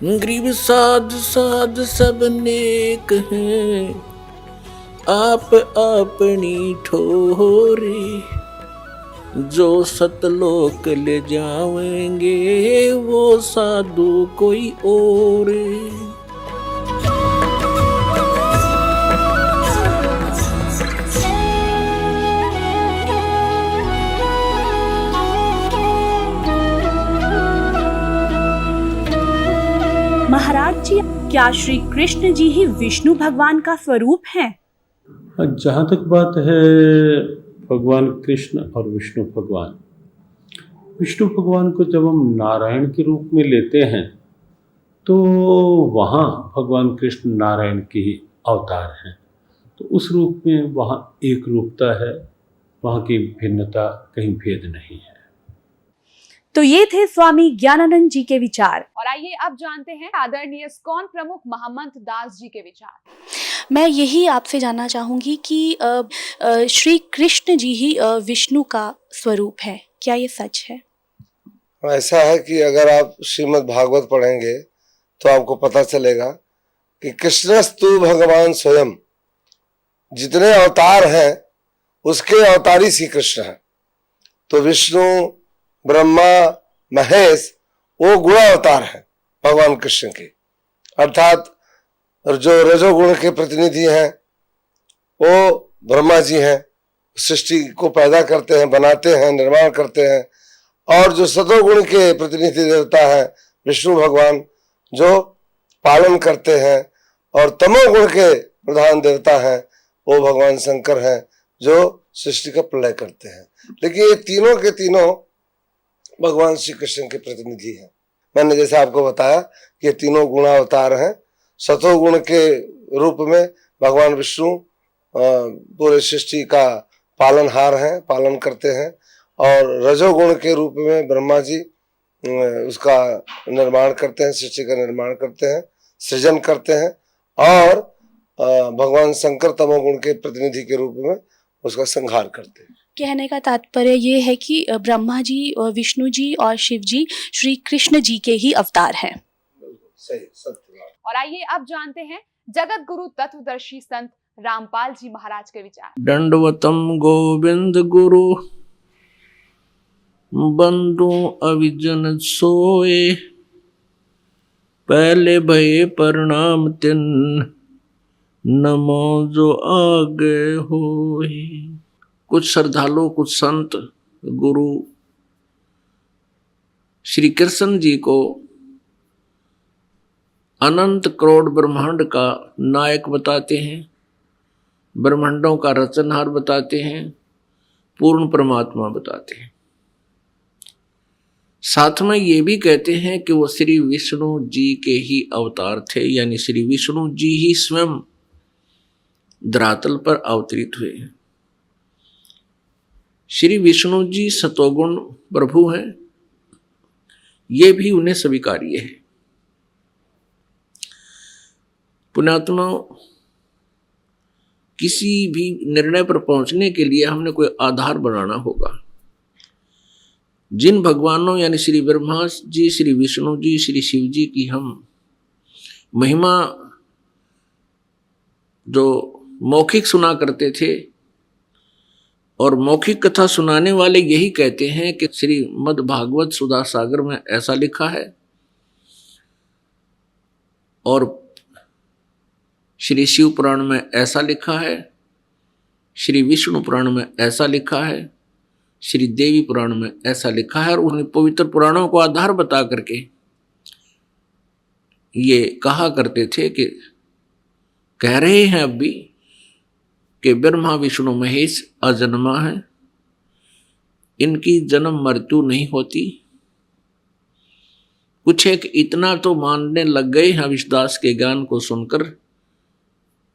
Grieve साध साध सब नेक हैं, आप अपनी ठोरे। जो सतलोक ले जाएंगे वो साधु कोई और। महाराज जी, क्या श्री कृष्ण जी ही विष्णु भगवान का स्वरूप है? जहाँ तक बात है भगवान कृष्ण और विष्णु भगवान को जब हम नारायण के रूप में लेते हैं तो वहाँ भगवान कृष्ण नारायण के ही अवतार हैं। तो उस रूप में वहाँ एक रूपता है, वहाँ की भिन्नता कहीं भेद नहीं है। तो ये थे स्वामी ज्ञानानंद जी के विचार। और आइए अब जानते हैं आदरणीय इस्कॉन प्रमुख महमंत दास जी के विचार। मैं यही आपसे जानना चाहूंगी कि श्री कृष्ण जी ही विष्णु का स्वरूप है, क्या ये सच है? ऐसा है कि अगर आप श्रीमद् भागवत पढ़ेंगे तो आपको पता चलेगा कि कृष्णस्तु भगवान स्वयं, जितने अवतार हैं उसके अवतारी श्री कृष्ण है। तो विष्णु, ब्रह्मा, महेश वो गुणावतार है भगवान कृष्ण के, अर्थात जो रजोगुण के प्रतिनिधि हैं वो ब्रह्मा जी हैं, सृष्टि को पैदा करते हैं, बनाते हैं, निर्माण करते हैं। और जो सतोगुण के प्रतिनिधि देवता है विष्णु भगवान, जो पालन करते हैं। और तमोगुण के प्रधान देवता हैं वो भगवान शंकर हैं, जो सृष्टि का प्रलय करते हैं। लेकिन ये तीनों के तीनों भगवान श्री कृष्ण के प्रतिनिधि हैं। मैंने जैसे आपको बताया कि ये तीनों गुणावतार हैं। सतोगुण के रूप में भगवान विष्णु पूरे सृष्टि का पालनहार हैं, पालन करते हैं। और रजोगुण के रूप में ब्रह्मा जी उसका निर्माण करते हैं, सृष्टि का निर्माण करते हैं, सृजन करते हैं। और भगवान शंकर तमोगुण के प्रतिनिधि के रूप में उसका संहार करते हैं। कहने का तात्पर्य ये है कि ब्रह्मा जी, विष्णु जी और शिव जी श्री कृष्ण जी के ही अवतार हैं। सही, सत्य। और आइए अब जानते हैं जगत गुरु तत्वदर्शी संत रामपाल जी महाराज के विचार। दंडवतम गोविंद गुरु, बंदो अविजन सोए। पहले भये प्रणाम तिन, नमो जो आगे होए। कुछ श्रद्धालु, कुछ संत गुरु श्री कृष्ण जी को अनंत करोड़ ब्रह्मांड का नायक बताते हैं, ब्रह्मांडों का रचनहार बताते हैं, पूर्ण परमात्मा बताते हैं। साथ में ये भी कहते हैं कि वो श्री विष्णु जी के ही अवतार थे, यानी श्री विष्णु जी ही स्वयं धरातल पर अवतरित हुए हैं। श्री विष्णु जी सतोगुण प्रभु हैं, ये भी उन्हें स्वीकार्य है। पुण्यात्मा, किसी भी निर्णय पर पहुंचने के लिए हमने कोई आधार बनाना होगा। जिन भगवानों यानी श्री ब्रह्मा जी, श्री विष्णु जी, श्री शिव जी की हम महिमा जो मौखिक सुना करते थे, और मौखिक कथा सुनाने वाले यही कहते हैं कि श्रीमद् भागवत सुधा सागर में ऐसा लिखा है, और श्री शिव पुराण में ऐसा लिखा है, श्री विष्णु पुराण में ऐसा लिखा है, श्री देवी पुराण में ऐसा लिखा है। और उन पवित्र पुराणों को आधार बता करके ये कहा करते थे कि कह रहे हैं अब भी कि ब्रह्मा विष्णु महेश अजन्मा है, इनकी जन्म मृत्यु नहीं होती। कुछ एक इतना तो मानने लग गए हैं विश्वास के ज्ञान को सुनकर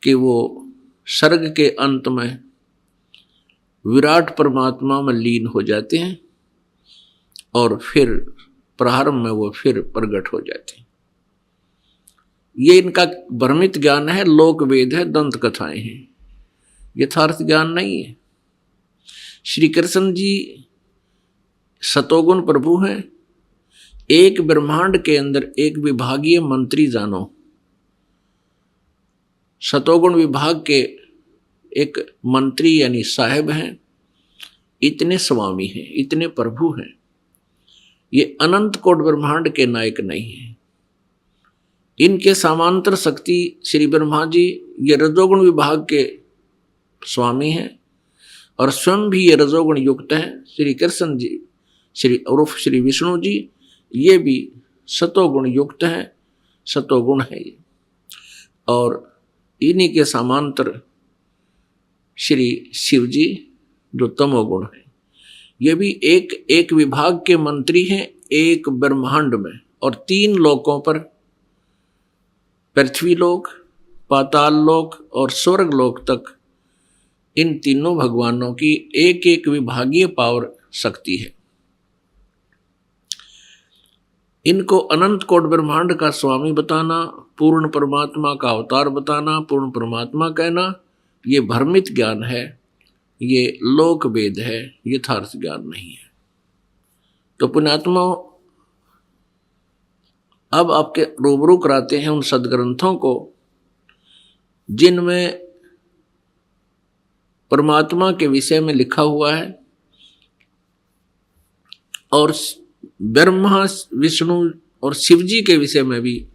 कि वो सर्ग के अंत में विराट परमात्मा में लीन हो जाते हैं और फिर प्रारंभ में वो फिर प्रकट हो जाते हैं। ये इनका भ्रमित ज्ञान है, लोक वेद है, दंत कथाएं हैं, यथार्थ ज्ञान नहीं है। श्री कृष्ण जी सतोगुण प्रभु हैं, एक ब्रह्मांड के अंदर एक विभागीय मंत्री जानो, सतोगुण विभाग के एक मंत्री यानी साहेब हैं, इतने स्वामी हैं, इतने प्रभु हैं। ये अनंत कोट ब्रह्मांड के नायक नहीं है। इनके समांतर शक्ति श्री ब्रह्मा जी ये रजोगुण विभाग के स्वामी हैं और स्वयं भी ये रजोगुण युक्त हैं। श्री कृष्ण जी श्री विष्णु जी ये भी सतोगुण युक्त हैं, सतोगुण है ये। और इन्हीं के समांतर श्री शिव जी जो तमोगुण है, ये भी एक विभाग के मंत्री हैं एक ब्रह्मांड में। और 3 लोकों पर, पृथ्वी लोक, पाताल लोक और स्वर्ग लोक तक इन तीनों भगवानों की एक विभागीय पावर शक्ति है। इनको अनंत कोट ब्रह्मांड का स्वामी बताना, पूर्ण परमात्मा का अवतार बताना, पूर्ण परमात्मा कहना, ये भ्रमित ज्ञान है, ये लोक वेद है, यथार्थ ज्ञान नहीं है। तो पुण्यात्मा, अब आपके रूबरू कराते हैं उन सदग्रंथों को जिनमें परमात्मा के विषय में लिखा हुआ है और ब्रह्मा, विष्णु और शिव जी के विषय में भी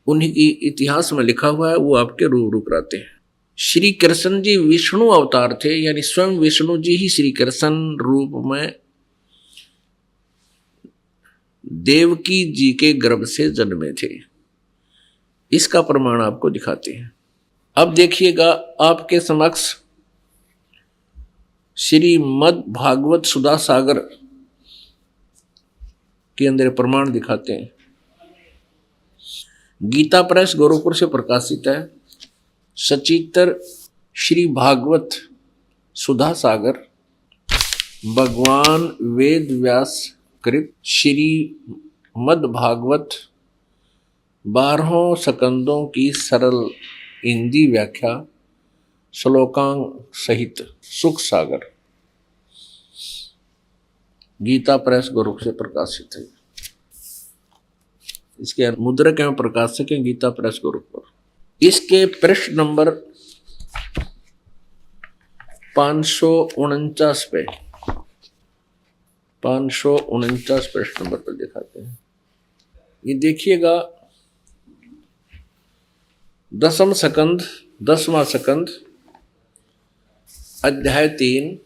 उन्हीं की इतिहास में लिखा हुआ है, वो आपके रूबरू कराते हैं। श्री कृष्ण जी विष्णु अवतार थे, यानी स्वयं विष्णु जी ही श्री कृष्ण रूप में देवकी जी के गर्भ से जन्मे थे। इसका प्रमाण आपको दिखाते हैं। अब देखिएगा, आपके समक्ष श्रीमद् भागवत सुधा सागर के अंदर प्रमाण दिखाते हैं। गीता प्रेस गोरखपुर से प्रकाशित है। सचित्र श्री भागवत सुधा सागर, भगवान वेद व्यास कृत श्रीमद् भागवत 12 स्कंदों की सरल हिंदी व्याख्या श्लोकांक सहित सुख सागर, गीता प्रेस गोरखपुर से प्रकाशित है। इसके मुद्रक एवं प्रकाशक हैं गीता प्रेस गोरखपुर। इसके पृष्ठ नंबर 549 पे, 549 पृष्ठ नंबर पर दिखाते हैं। ये देखिएगा, 10वां स्कंद, 10वां स्कंद, अध्याय 3,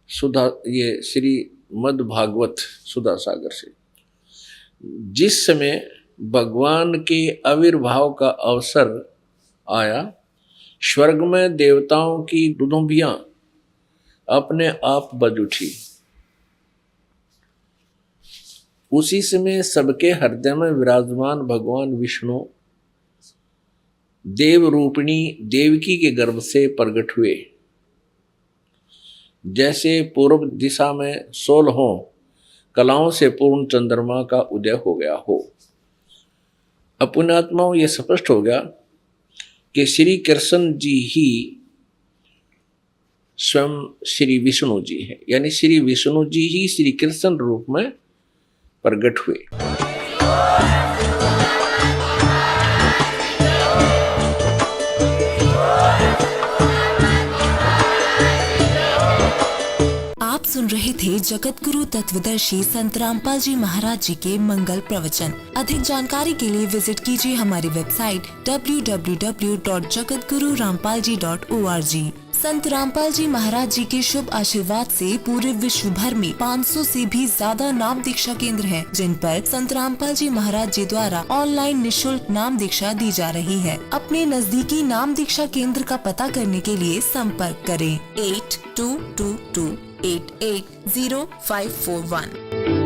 सुधा, ये श्रीमद् भागवत सुधा सागर से। जिस समय भगवान के आविर्भाव का अवसर आया, स्वर्ग में देवताओं की दुदुम्बियां अपने आप बज उठी। उसी समय सबके हृदय में विराजमान भगवान विष्णु देव रूपिणी देवकी के गर्भ से प्रकट हुए। जैसे पूर्व दिशा में 16 कलाओं से पूर्ण चंद्रमा का उदय हो गया हो। पुण्यात्माओं, ये स्पष्ट हो गया कि श्री कृष्ण जी ही स्वयं श्री विष्णु जी हैं, यानी श्री विष्णु जी ही श्री कृष्ण रूप में प्रकट हुए। आप सुन रहे थे जगत गुरु तत्वदर्शी संत रामपाल जी महाराज जी के मंगल प्रवचन। अधिक जानकारी के लिए विजिट कीजिए हमारी वेबसाइट www.jagatgururampalji.org। संत रामपाल जी महाराज जी के शुभ आशीर्वाद से पूरे विश्व भर में 500 से भी ज्यादा नाम दीक्षा केंद्र हैं, जिन पर संत रामपाल जी महाराज जी द्वारा ऑनलाइन निशुल्क नाम दीक्षा दी जा रही है। अपने नजदीकी नाम दीक्षा केंद्र का पता करने के लिए संपर्क करें 8222880541।